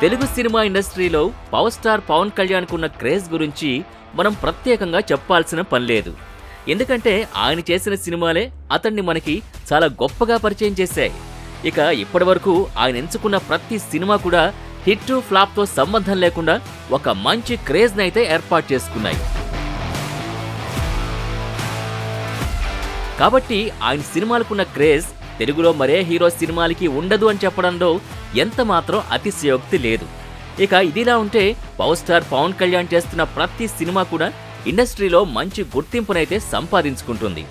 Telugu cinema ఇండస్ట్రీలో power star Pawan Kalyan కున్న craze గురించి మనం ప్రత్యేకంగా చెప్పాల్సిన పని లేదు. ఎందుకంటే ఆయన చేసిన సినిమాలే అతన్ని మనకి చాలా గొప్పగా పరిచయం చేశాయి. ఇక ఇప్పటివరకు ఆయన ఎంచుకున్న ప్రతి సినిమా కూడా హిట్ ఫ్లాప్తో సంబంధం లేకుండా ఒక మంచి క్రేజ్ని అయితే ఏర్పాటు చేసుకున్నాయి. కాబట్టి ఆయన సినిమాలకున్న క్రేజ్ తెలుగులో మరే హీరో సినిమాలకి ఉండదు అని చెప్పడంలో ఎంత మాత్రం అతిశయోక్తి లేదు. ఇక ఇదిలా ఉంటే పవర్ స్టార్ పవన్ కళ్యాణ్ చేస్తున్న ప్రతి సినిమా కూడా ఇండస్ట్రీలో మంచి గుర్తింపునైతే సంపాదించుకుంటుంది.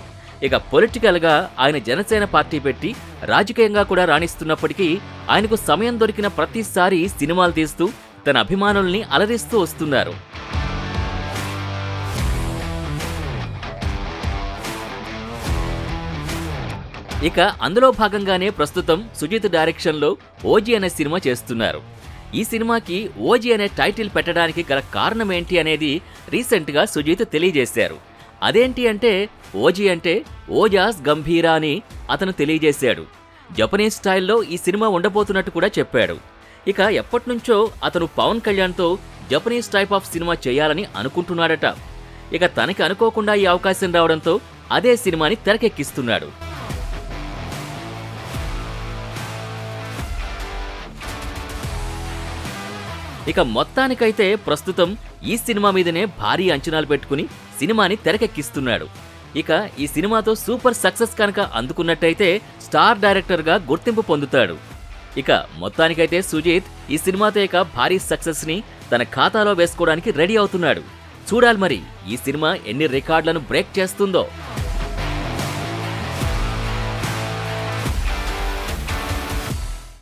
ఇక పొలిటికల్గా ఆయన జనసేన పార్టీ పెట్టి రాజకీయంగా కూడా రాణిస్తున్నప్పటికీ ఆయనకు సమయం దొరికిన ప్రతిసారి సినిమాలు తీస్తూ తన అభిమానుల్ని అలరిస్తూ వస్తున్నారు. ఇక అందులో భాగంగానే ప్రస్తుతం సుజిత్ డైరెక్షన్లో ఓజీ అనే సినిమా చేస్తున్నారు. ఈ సినిమాకి ఓజీ అనే టైటిల్ పెట్టడానికి గల కారణం ఏంటి అనేది రీసెంట్గా సుజిత్ తెలియజేశారు. అదేంటి అంటే ఓజీ అంటే ఓజాస్ గంభీరా అని అతను తెలియజేశాడు. జపనీస్ స్టైల్లో ఈ సినిమా ఉండబోతున్నట్టు కూడా చెప్పాడు. ఇక ఎప్పటినుంచో అతను పవన్ కళ్యాణ్తో జపనీస్ టైప్ ఆఫ్ సినిమా చేయాలని అనుకుంటున్నాడట. ఇక తనకి అనుకోకుండా ఈ అవకాశం రావడంతో అదే సినిమాని తెరకెక్కిస్తున్నాడు. ఇక మొత్తానికైతే ప్రస్తుతం ఈ సినిమా మీదనే భారీ అంచనాలు పెట్టుకుని సినిమాని తెరకెక్కిస్తున్నాడు. ఇక ఈ సినిమాతో సూపర్ సక్సెస్ కనుక అందుకున్నట్టయితే స్టార్ డైరెక్టర్గా గుర్తింపు పొందుతాడు. ఇక మొత్తానికైతే సుజిత్ ఈ సినిమాతో ఇక భారీ సక్సెస్ని తన ఖాతాలో వేసుకోవడానికి రెడీ అవుతున్నాడు. చూడాలి మరి ఈ సినిమా ఎన్ని రికార్డులను బ్రేక్ చేస్తుందో.